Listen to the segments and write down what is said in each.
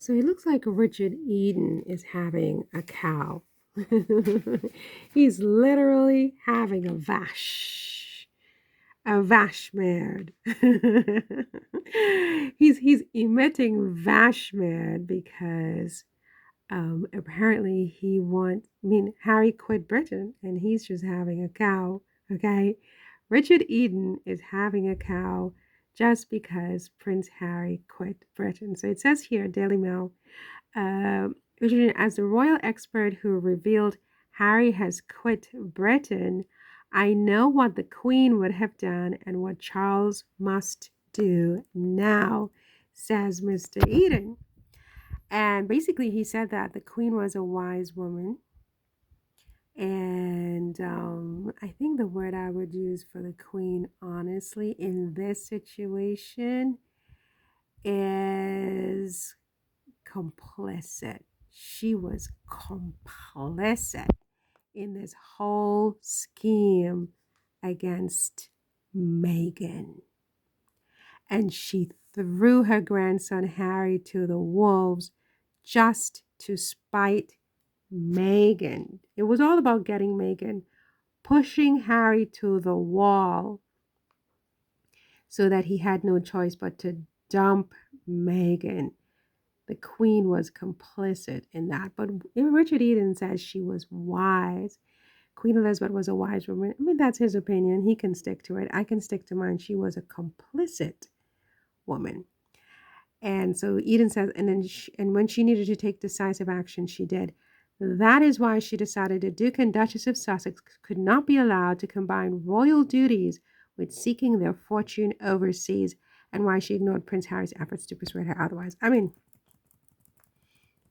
So it looks like Richard Eden is having a cow. He's literally having a vashmerd. he's emitting vashmerd because apparently Harry quit Britain and he's just having a cow. Okay, Richard Eden is having a cow just because Prince Harry quit Britain. So it says here, Daily Mail. Uh, Richard, as the royal expert who revealed Harry has quit Britain, I know what the Queen would have done and what Charles must do now, says Mr. Eden. And basically, he said that the Queen was a wise woman. And I think the word I would use for the Queen, honestly, in this situation is complicit. She was complicit in this whole scheme against Meghan. And she threw her grandson Harry to the wolves just to spite Meghan. It was all about getting Meghan, pushing Harry to the wall so that he had no choice but to dump Meghan. The Queen was complicit in that. But Richard Eden says she was wise. Queen Elizabeth was a wise woman. I mean, that's his opinion. He can stick to it. I can stick to mine. She was a complicit woman. And so Eden says, and when she needed to take decisive action, she did. That is why she decided the Duke and Duchess of Sussex could not be allowed to combine royal duties with seeking their fortune overseas, and why she ignored Prince Harry's efforts to persuade her otherwise. I mean,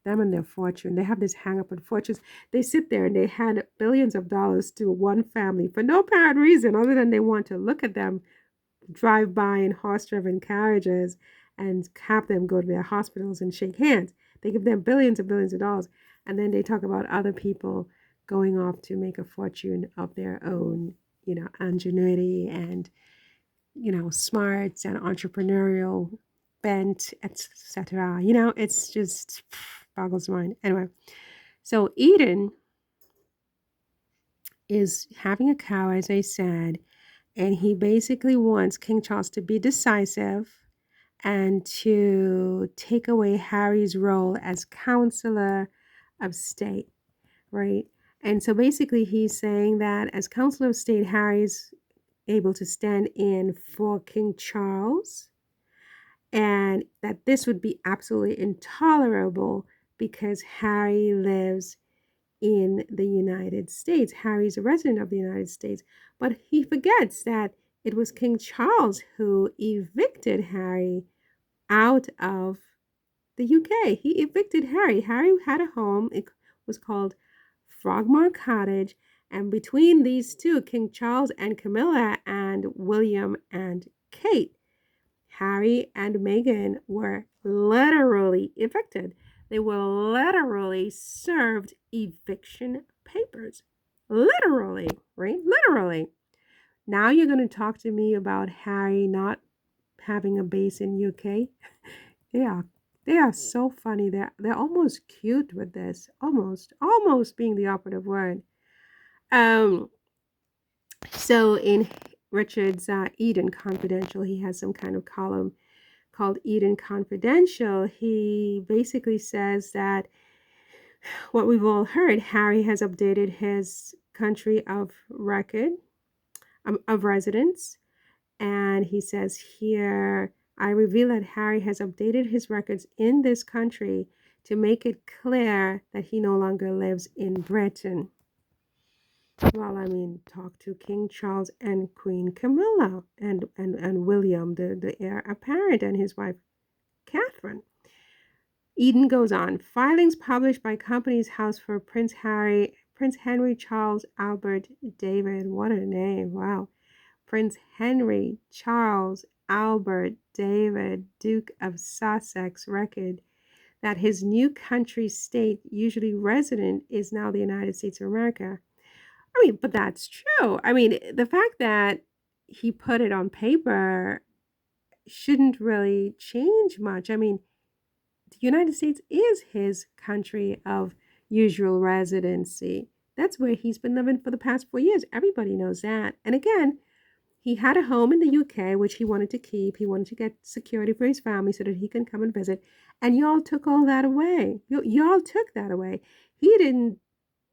them and their fortune. They have this hang up on fortunes. They sit there and they hand billions of dollars to one family for no apparent reason other than they want to look at them drive by in horse-driven carriages and have them go to their hospitals and shake hands. They give them billions and billions of dollars, and then they talk about other people going off to make a fortune of their own, ingenuity and, smarts and entrepreneurial bent, etc. It's just boggles the mind. Anyway, so Eden is having a cow, as I said, and he basically wants King Charles to be decisive and to take away Harry's role as counselor of state, right? And so basically, he's saying that as counselor of state, Harry's able to stand in for King Charles, and that this would be absolutely intolerable because Harry lives in the United States. Harry's a resident of the United States, but he forgets that it was King Charles who evicted Harry out of the UK. He evicted Harry. Harry had a home. It was called Frogmore Cottage. And between these two, King Charles and Camilla and William and Kate, Harry and Meghan were literally evicted. They were literally served eviction papers. Literally, right? Literally. Now you're going to talk to me about Harry not having a base in UK? Yeah, they are so funny. They're almost cute with this. Almost being the operative word. Um, so in Richard's Eden Confidential, he has some kind of column called Eden Confidential. He basically says that what we've all heard, Harry has updated his country of record, of residence. And he says here, I reveal that Harry has updated his records in this country to make it clear that he no longer lives in Britain. Well, I mean, talk to King Charles and Queen Camilla and William, the heir apparent, and his wife Catherine. Eden goes on. Filings published by Companies House for Prince Henry Charles Albert David. What a name. Wow. Prince Henry Charles Albert David, Duke of Sussex, record that his new country state, usually resident, is now the United States of America. I mean, but that's true. I mean, the fact that he put it on paper shouldn't really change much. I mean, the United States is his country of usual residency. That's where he's been living for the past 4 years. Everybody knows that. And again, he had a home in the UK, which he wanted to keep. He wanted to get security for his family so that he can come and visit. And y'all took all that away. Y'all took that away. He didn't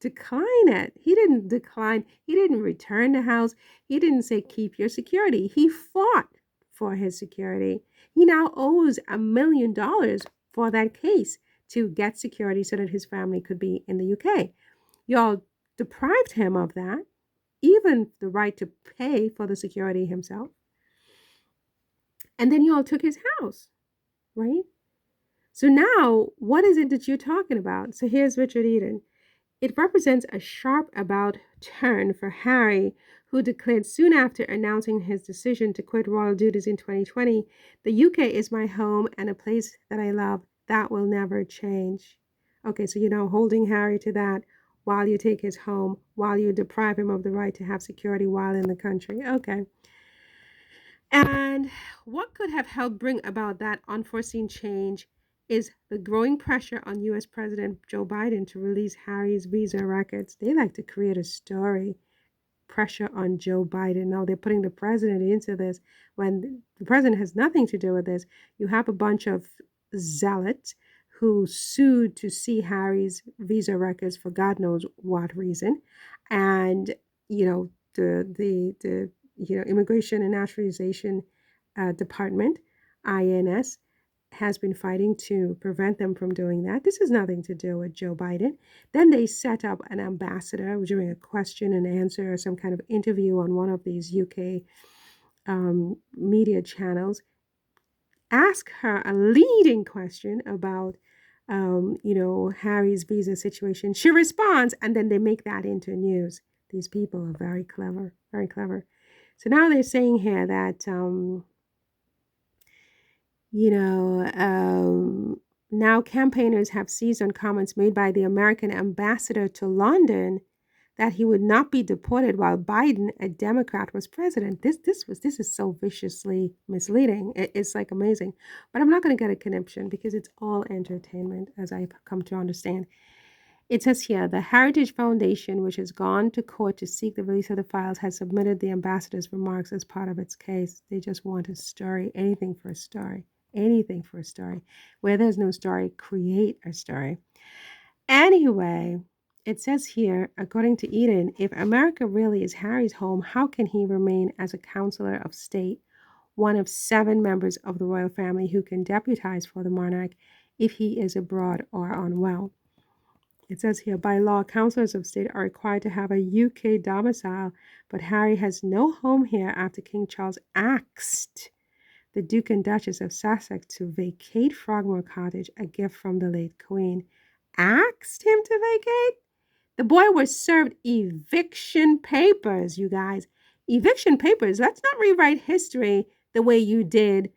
decline it. He didn't decline. He didn't return the house. He didn't say, keep your security. He fought for his security. He now owes $1 million for that case to get security so that his family could be in the UK. Y'all deprived him of that, even the right to pay for the security himself. And then y'all took his house, right? So now, what is it that you're talking about? So here's Richard Eden. It represents a sharp about turn for Harry, who declared soon after announcing his decision to quit royal duties in 2020, "The UK is my home and a place that I love. That will never change." Okay, so you're now holding Harry to that while you take his home, while you deprive him of the right to have security while in the country. Okay. And what could have helped bring about that unforeseen change is the growing pressure on US President Joe Biden to release Harry's visa records. They like to create a story, pressure on Joe Biden. Now they're putting the president into this when the president has nothing to do with this. You have a bunch of zealots who sued to see Harry's visa records for God knows what reason. And, the Immigration and Naturalization Department, INS, has been fighting to prevent them from doing that. This has nothing to do with Joe Biden. Then they set up an ambassador during a question and answer or some kind of interview on one of these UK media channels. Ask her a leading question about, Harry's visa situation. She responds, and then they make that into news. These people are very clever, very clever. So now they're saying here that, now campaigners have seized on comments made by the American ambassador to London that he would not be deported while Biden, a Democrat, was president. This is so viciously misleading. It's like amazing. But I'm not going to get a conniption because it's all entertainment, as I've come to understand. It says here, the Heritage Foundation, which has gone to court to seek the release of the files, has submitted the ambassador's remarks as part of its case. They just want a story, anything for a story, anything for a story. Where there's no story, create a story. Anyway, it says here, according to Eden, if America really is Harry's home, how can he remain as a counselor of state, one of 7 members of the royal family who can deputize for the monarch if he is abroad or unwell? It says here, by law, counselors of state are required to have a UK domicile, but Harry has no home here after King Charles asked the Duke and Duchess of Sussex to vacate Frogmore Cottage, a gift from the late Queen. Asked him to vacate? The boy was served eviction papers, you guys. Eviction papers. Let's not rewrite history the way you did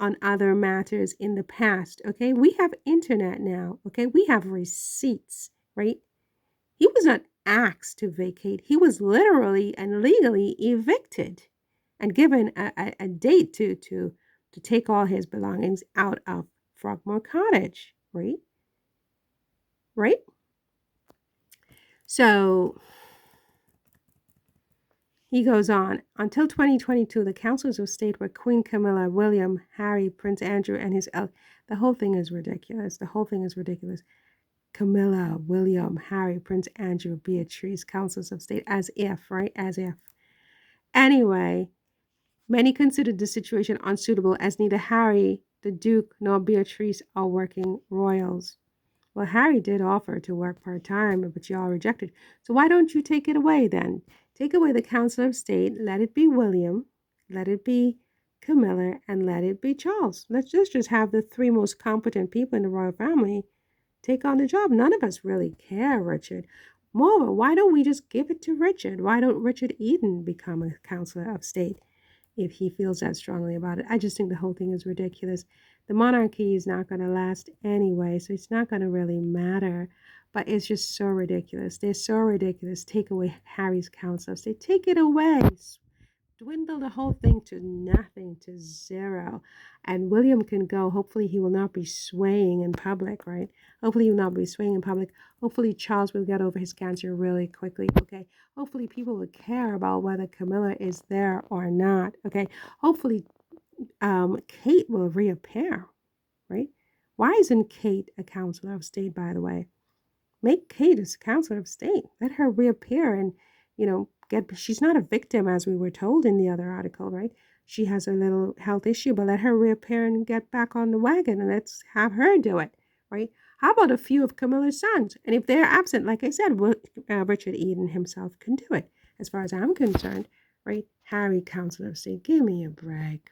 on other matters in the past, okay? We have internet now, okay? We have receipts, right? He was not asked to vacate. He was literally and legally evicted and given a date to take all his belongings out of Frogmore Cottage, right? Right? So he goes on, until 2022, the councillors of state were Queen Camilla, William, Harry, Prince Andrew, and his the whole thing is ridiculous. The whole thing is ridiculous. Camilla, William, Harry, Prince Andrew, Beatrice, councillors of state, as if, right? As if. Anyway, many considered the situation unsuitable as neither Harry, the Duke, nor Beatrice are working royals. Well, Harry did offer to work part-time, but y'all rejected. So why don't you take it away then? Take away the Council of State, let it be William, let it be Camilla, and let it be Charles. Let's just have the 3 most competent people in the royal family take on the job. None of us really care, Richard. Moreover, why don't we just give it to Richard? Why don't Richard Eden become a Councillor of State if he feels that strongly about it? I just think the whole thing is ridiculous. The monarchy is not going to last anyway, so it's not going to really matter. But it's just so ridiculous. They're so ridiculous. Take away Harry's Council of State. Take it away. dwindle the whole thing to nothing, to zero. And William can go. Hopefully, he will not be swaying in public, right? Hopefully, he will not be swaying in public. Hopefully, Charles will get over his cancer really quickly, okay? Hopefully, people will care about whether Camilla is there or not, okay? Hopefully, Kate will reappear, right? Why isn't Kate a counselor of state, by the way? Make Kate a counselor of state. Let her reappear and, she's not a victim as we were told in the other article, right? She has a little health issue, but let her reappear and get back on the wagon and let's have her do it, right? How about a few of Camilla's sons? And if they're absent, like I said, Richard Eden himself can do it, as far as I'm concerned, right? Harry, counselor of state, give me a break.